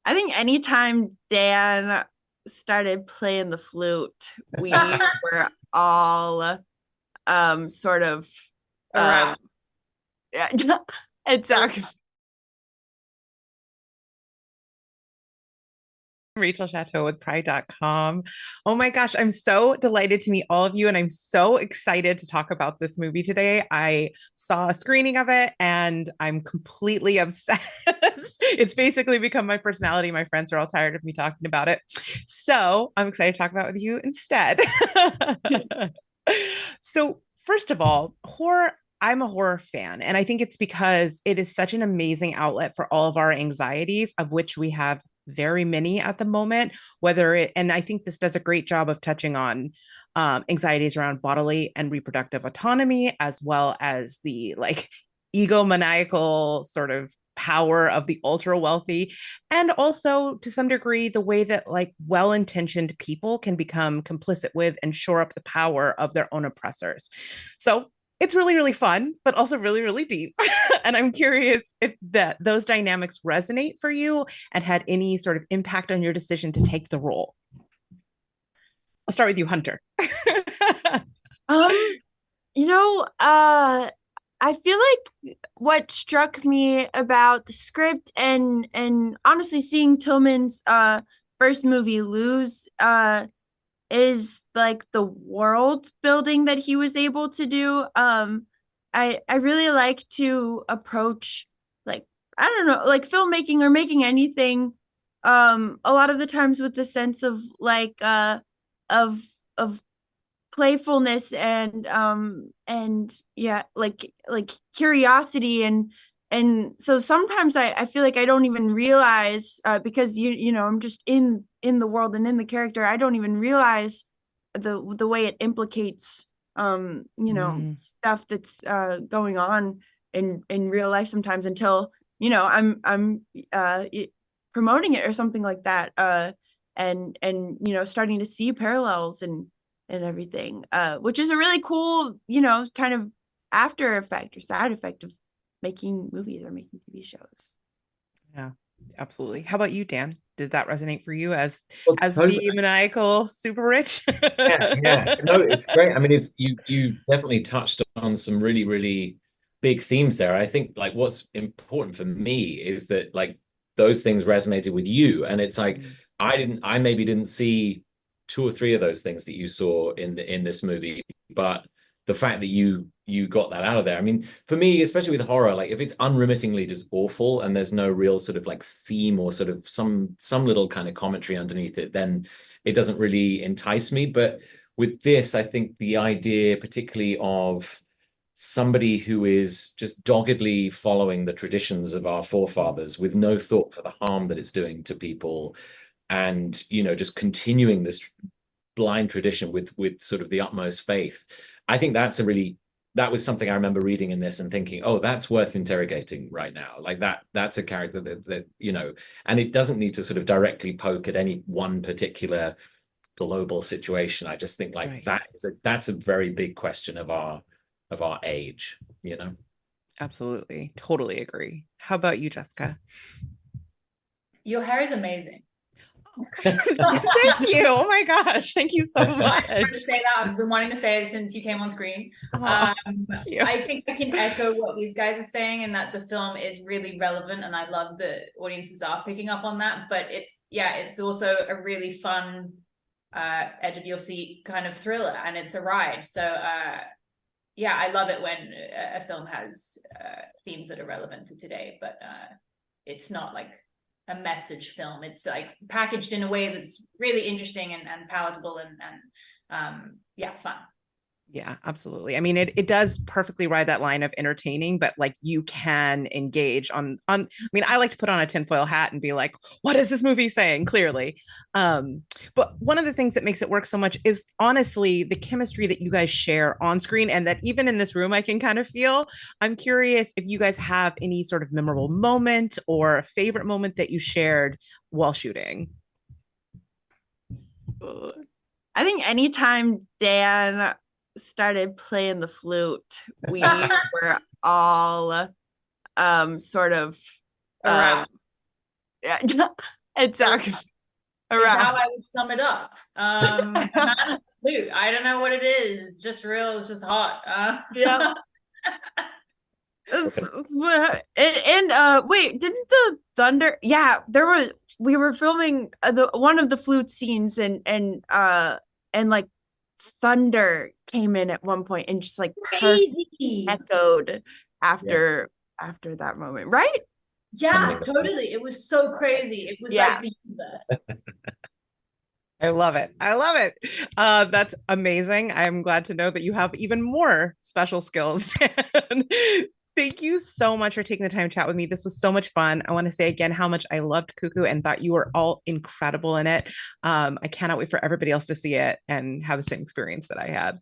I think anytime Dan started playing the flute, we were all sort of Aroused. yeah, exactly. Rachel Chateau with Pride.com. Oh my gosh, I'm so delighted to meet all of you, and I'm so excited to talk about this movie today. I saw a screening of it and I'm completely obsessed. It's basically become my personality. My friends are all tired of me talking about it. So I'm excited to talk about it with you instead. So, first of all, horror. I'm a horror fan, and I think it's because it is such an amazing outlet for all of our anxieties, of which we have very many at the moment. And I think this does a great job of touching on anxieties around bodily and reproductive autonomy, as well as the like egomaniacal sort of power of the ultra wealthy, and also to some degree the way that like well-intentioned people can become complicit with and shore up the power of their own oppressors. So it's really really fun, but also really really deep. And I'm curious if those dynamics resonate for you and had any sort of impact on your decision to take the role. I'll start with you, Hunter. Um, you know, I feel like what struck me about the script and honestly seeing Tillman's first movie Lose is like the world building that he was able to do. I really like to approach like I don't know, like filmmaking or making anything a lot of the times with the sense of like of of playfulness and yeah, like curiosity and so sometimes I feel like I don't even realize because you know I'm just in the world and in the character. I don't even realize the way it implicates stuff that's going on in real life sometimes until I'm promoting it or something like that and starting to see parallels and everything, which is a really cool, kind of after effect or side effect of making movies or making TV shows. Yeah, absolutely. How about you, Dan? Did that resonate for you Well, as totally. the maniacal super rich? Yeah, yeah. No, it's great. I mean, it's you definitely touched on some really, really big themes there. I think like what's important for me is that like those things resonated with you. And it's like I maybe didn't see two or three of those things that you saw in this movie, but the fact that you got that out of there. I mean, for me, especially with horror, like if it's unremittingly just awful and there's no real sort of like theme or sort of some little kind of commentary underneath it, then it doesn't really entice me. But with this, I think the idea, particularly of somebody who is just doggedly following the traditions of our forefathers with no thought for the harm that it's doing to people, and just continuing this blind tradition with sort of the utmost faith. I think that was something I remember reading in this and thinking, oh, that's worth interrogating right now. Like that's a character that and it doesn't need to sort of directly poke at any one particular global situation. I just think like Right. that's a very big question of our age, you know. Absolutely. Totally agree. How about you, Jessica? Your hair is amazing. Thank you. Oh my gosh. Thank you so I just wanted much. to say that. I've been wanting to say it since you came on screen. Oh, thank you. I think I can echo what these guys are saying, and that the film is really relevant, and I love the audiences are picking up on that. But it's also a really fun, edge of your seat kind of thriller, and it's a ride. So yeah, I love it when a film has themes that are relevant to today, but it's not like a message film. It's like packaged in a way that's really interesting and palatable and yeah, fun. Yeah, absolutely. I mean, it does perfectly ride that line of entertaining, but like you can engage on. I mean, I like to put on a tinfoil hat and be like, "What is this movie saying?" Clearly, but one of the things that makes it work so much is honestly the chemistry that you guys share on screen, and that even in this room I can kind of feel. I'm curious if you guys have any sort of memorable moment or a favorite moment that you shared while shooting. I think anytime Dan started playing the flute, we were all sort of Uh, yeah, Exactly. Is how Aroused. I would sum it up. Man of flute. I don't know what it is. It's just real. It's just hot. Yeah. Wait, didn't the thunder? Yeah, we were filming the one of the flute scenes, and like thunder came in at one point and just like Crazy. echoed after that moment, right? Yeah, totally. It was so crazy. It was like the universe. I love it. I love it. That's amazing. I'm glad to know that you have even more special skills. Thank you so much for taking the time to chat with me. This was so much fun. I want to say again how much I loved Cuckoo and thought you were all incredible in it. I cannot wait for everybody else to see it and have the same experience that I had.